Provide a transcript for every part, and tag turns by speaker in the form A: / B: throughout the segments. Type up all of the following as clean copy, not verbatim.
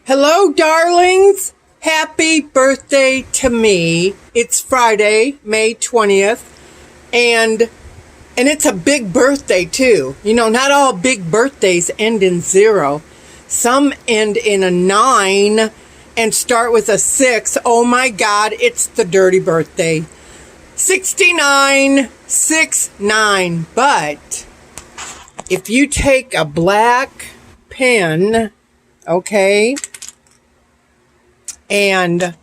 A: Hello, darlings. Happy birthday to me. It's Friday, May 20th, and it's a big birthday too. You know, not all big birthdays end in 0. Some end in a 9 and start with a 6. Oh my God, it's the dirty birthday. 69, 69. But if you take a black pen, okay, and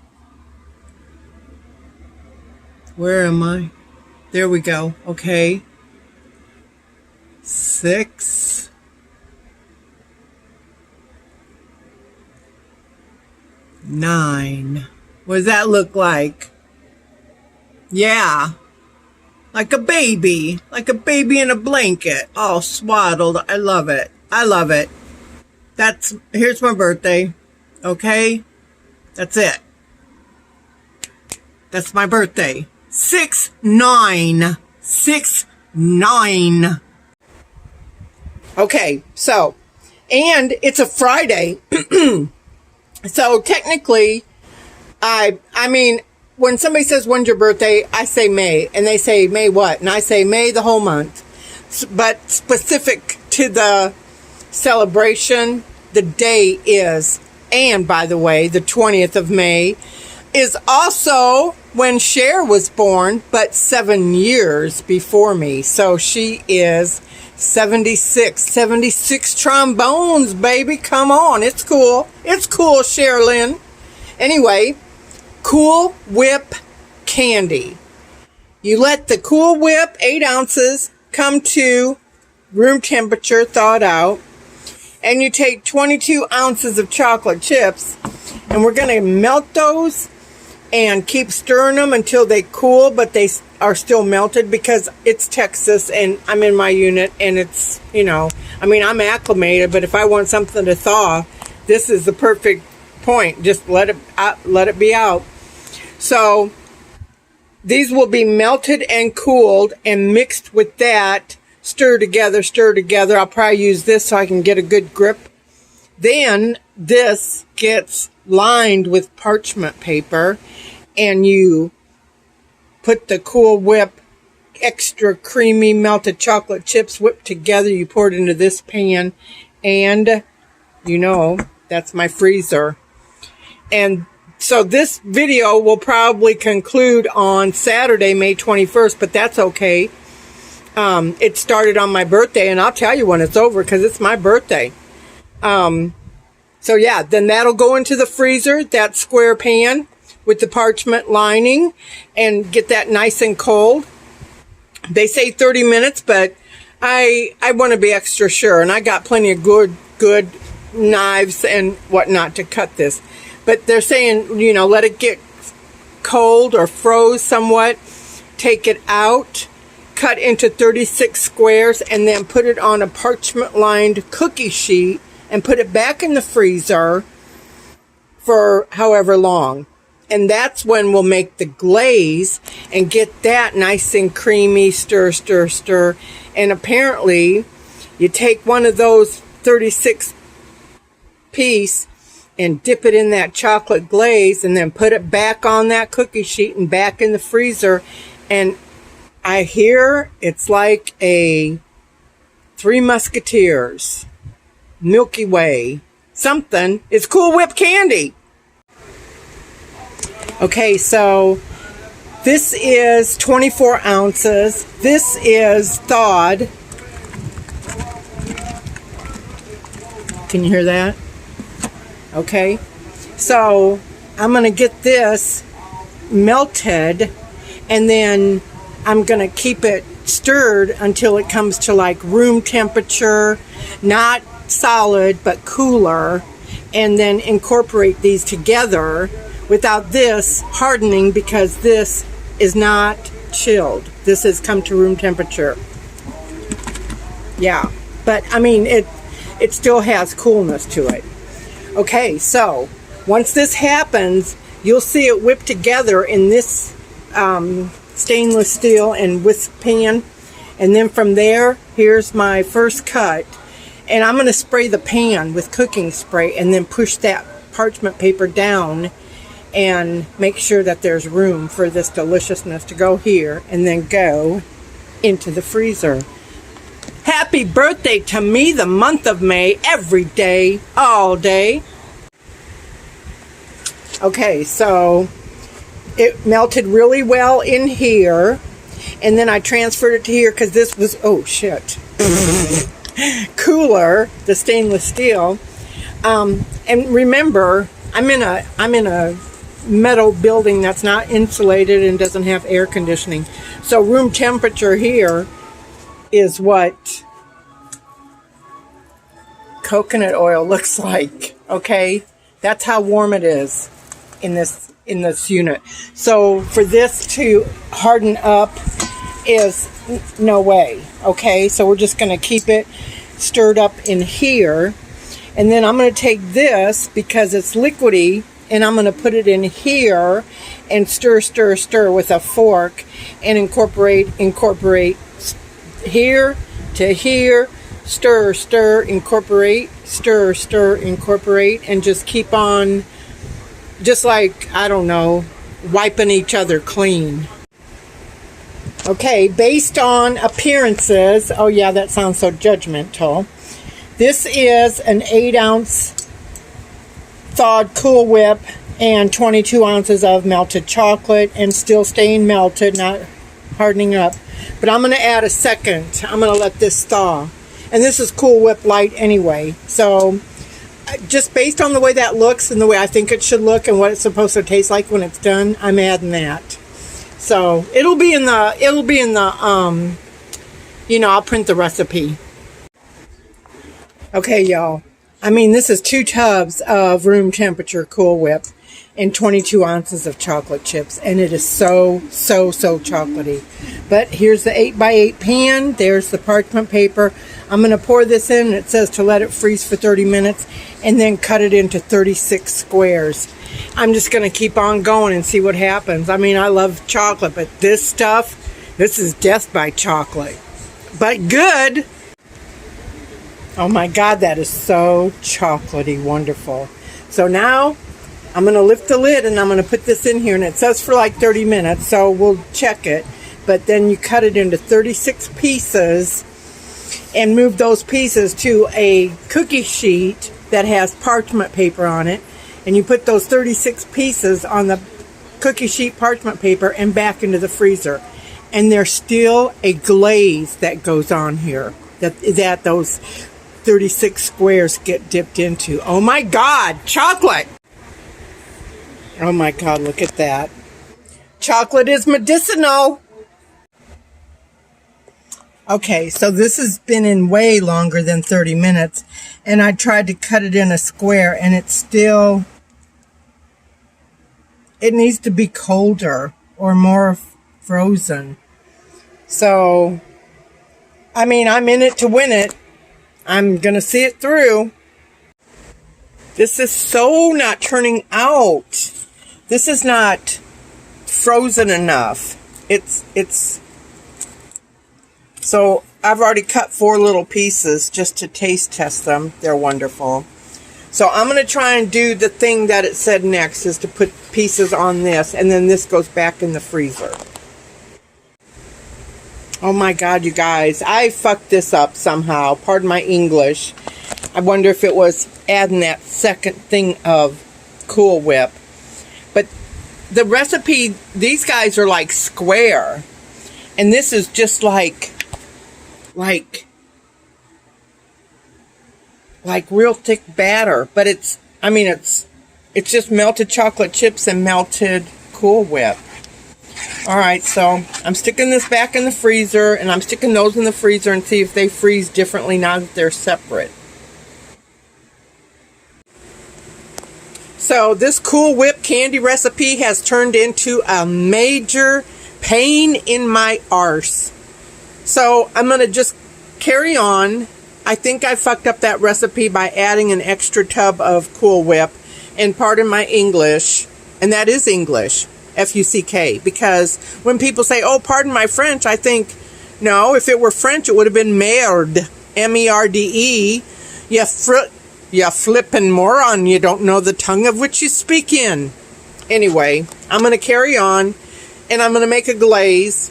A: where am I? There we go. Okay. 6, 9. What does that look like? Yeah. Like a baby. Like a baby in a blanket. All swaddled. I love it. I love it. Here's my birthday. Okay? That's it. That's my birthday. 6-9. 6-9. Okay, so, and it's a Friday. So technically, I mean, when somebody says, when's your birthday? I say May. And they say, May what? And I say, May the whole month. But specific to the celebration, the day is, and by the way, the 20th of May is also when Cher was born, but 7 years before me. So she is 76 trombones, baby. Come on. It's cool. It's cool, Sherilyn. Anyway, Cool Whip candy. You let the Cool Whip, 8 ounces, come to room temperature, thawed out. And you take 22 ounces of chocolate chips, and we're going to melt those and keep stirring them until they cool, but they are still melted because it's Texas and I'm in my unit and it's, you know, I mean, I'm acclimated, but if I want something to thaw, this is the perfect point. Just let it be out. So these will be melted and cooled and mixed with that. Stir together. I'll probably use this so I can get a good grip. Then this gets lined with parchment paper and you put the Cool Whip extra creamy melted chocolate chips whipped together. You pour it into this pan and you know, that's my freezer. And so this video will probably conclude on Saturday, May 21st, but that's okay. It started on my birthday, and I'll tell you when it's over because it's my birthday. So yeah, then that'll go into the freezer, that square pan with the parchment lining, and get that nice and cold. They say 30 minutes, but I want to be extra sure, and I got plenty of good knives and whatnot to cut this. But they're saying, you know, let it get cold or froze somewhat, take it out, cut into 36 squares, and then put it on a parchment-lined cookie sheet and put it back in the freezer for however long. And that's when we'll make the glaze and get that nice and creamy, stir. And apparently, you take one of those 36 piece and dip it in that chocolate glaze and then put it back on that cookie sheet and back in the freezer. And I hear it's like a Three Musketeers, Milky Way, something. It's Cool Whip candy. Okay, so this is 24 ounces. This is thawed. Can you hear that? Okay, so I'm going to get this melted and then I'm going to keep it stirred until it comes to like room temperature, not solid, but cooler, and then incorporate these together without this hardening because this is not chilled. This has come to room temperature. Yeah, but I mean, it still has coolness to it. Okay, so once this happens, you'll see it whipped together in this stainless steel and whisk pan. And then from there, here's my first cut. And I'm going to spray the pan with cooking spray and then push that parchment paper down and make sure that there's room for this deliciousness to go here and then go into the freezer. Happy birthday to me, the month of May, every day, all day. Okay, so it melted really well in here, and then I transferred it to here because this was, oh shit, cooler, the stainless steel. And remember, I'm in a metal building that's not insulated and doesn't have air conditioning. So room temperature here is what coconut oil looks like. Okay, that's how warm it is in this unit. So for this to harden up is no way. Okay, so we're just going to keep it stirred up in here, and then I'm going to take this because it's liquidy, and I'm going to put it in here and stir with a fork and incorporate here to here, stir, incorporate, stir, incorporate, and just keep on, just like, I don't know, wiping each other clean. Okay, based on appearances, oh yeah, that sounds so judgmental. This is an 8-ounce thawed Cool Whip and 22 ounces of melted chocolate, and still staying melted, not hardening up. But I'm going to add a second. I'm going to let this thaw. And this is Cool Whip Light anyway. So just based on the way that looks and the way I think it should look and what it's supposed to taste like when it's done, I'm adding that. So it'll be in the you know, I'll print the recipe. Okay, y'all. I mean, this is 2 tubs of room temperature Cool Whip and 22 ounces of chocolate chips, and it is so chocolatey. But here's the 8x8 pan. There's the parchment paper. I'm going to pour this in. It says to let it freeze for 30 minutes and then cut it into 36 squares. I'm just going to keep on going and see what happens. I mean, I love chocolate, but this stuff, this is death by chocolate. But good. Oh my God, that is so chocolatey wonderful. So now I'm going to lift the lid and I'm going to put this in here, and it says for like 30 minutes, so we'll check it. But then you cut it into 36 pieces and move those pieces to a cookie sheet that has parchment paper on it. And you put those 36 pieces on the cookie sheet parchment paper and back into the freezer. And there's still a glaze that goes on here that those 36 squares get dipped into. Oh my God, chocolate! Oh my God, look at that. Chocolate is medicinal. Okay, so this has been in way longer than 30 minutes, and I tried to cut it in a square, and it needs to be colder or more frozen. So, I mean, I'm in it to win it. I'm going to see it through. This is so not turning out. This is not frozen enough. So I've already cut 4 little pieces just to taste test them. They're wonderful. So I'm going to try and do the thing that it said next, is to put pieces on this, and then this goes back in the freezer. Oh my God, you guys, I fucked this up somehow. Pardon my English. I wonder if it was adding that second thing of Cool Whip. But the recipe, these guys are like square. And this is just like real thick batter. But it's just melted chocolate chips and melted Cool Whip. Alright, so I'm sticking this back in the freezer, and I'm sticking those in the freezer and see if they freeze differently now that they're separate. So this Cool Whip candy recipe has turned into a major pain in my arse. So I'm going to just carry on. I think I fucked up that recipe by adding an extra tub of Cool Whip, and pardon my English, and that is English. F-U-C-K, because when people say, oh, pardon my French, I think, no, if it were French, it would have been merde, M-E-R-D-E. You flippin' moron, you don't know the tongue of which you speak in. Anyway, I'm going to carry on, and I'm going to make a glaze.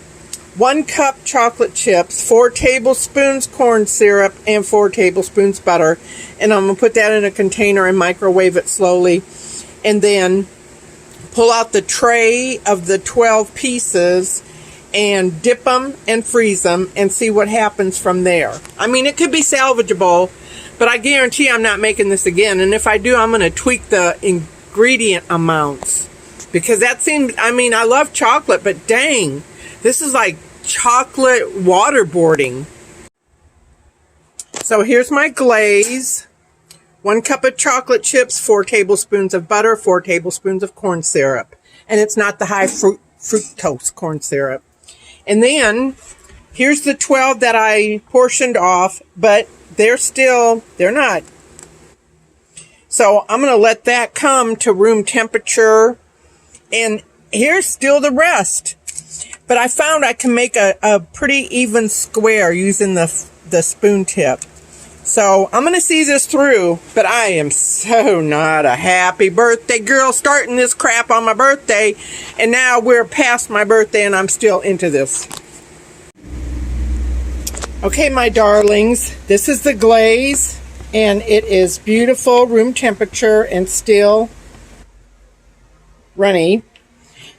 A: 1 cup chocolate chips, 4 tablespoons corn syrup, and 4 tablespoons butter. And I'm going to put that in a container and microwave it slowly. And then pull out the tray of the 12 pieces and dip them and freeze them and see what happens from there. I mean, it could be salvageable, but I guarantee I'm not making this again. And if I do, I'm going to tweak the ingredient amounts. Because that seems, I mean, I love chocolate, but dang, this is like chocolate waterboarding. So here's my glaze. 1 cup of chocolate chips, 4 tablespoons of butter, 4 tablespoons of corn syrup. And it's not the high fructose corn syrup. And then here's the 12 that I portioned off, but they're not. So I'm going to let that come to room temperature. And here's still the rest. But I found I can make a pretty even square using the spoon tip. So I'm going to see this through, but I am so not a happy birthday girl starting this crap on my birthday. And now we're past my birthday and I'm still into this. Okay, my darlings, this is the glaze and it is beautiful, room temperature and still runny.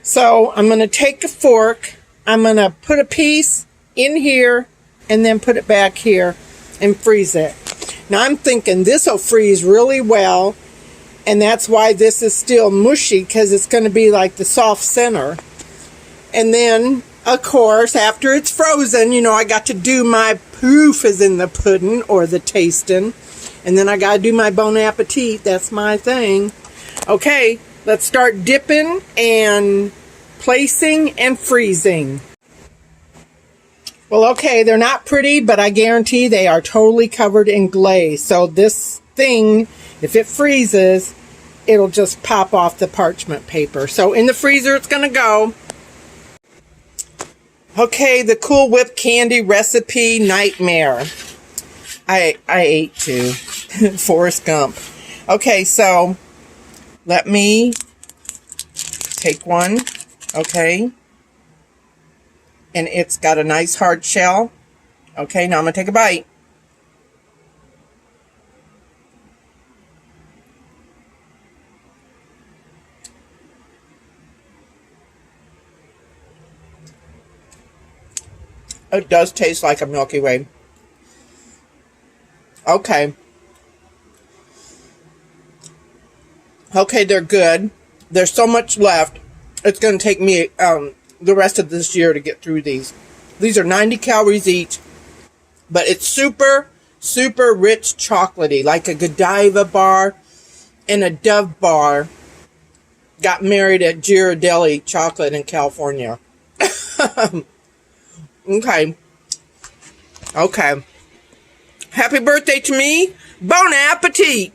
A: So I'm going to take a fork, I'm going to put a piece in here and then put it back here and freeze it. Now I'm thinking this will freeze really well, and that's why this is still mushy, because it's going to be like the soft center. And then, of course, after it's frozen, you know, I got to do my proof is in the pudding or the tasting. And then I got to do my bon appetit. That's my thing. Okay, let's start dipping and placing and freezing. Well, okay, they're not pretty, but I guarantee they are totally covered in glaze. So this thing, if it freezes, it'll just pop off the parchment paper. So in the freezer, it's going to go. Okay, the Cool Whip candy recipe nightmare. I ate two. Forrest Gump. Okay, so let me take one. Okay. And it's got a nice hard shell. Okay, now I'm going to take a bite. It does taste like a Milky Way. Okay. Okay, they're good. There's so much left. It's going to take me the rest of this year to get through these. These are 90 calories each, but it's super, super rich chocolatey, like a Godiva bar and a Dove bar got married at Ghirardelli Chocolate in California. Okay. Okay. Happy birthday to me. Bon appetit.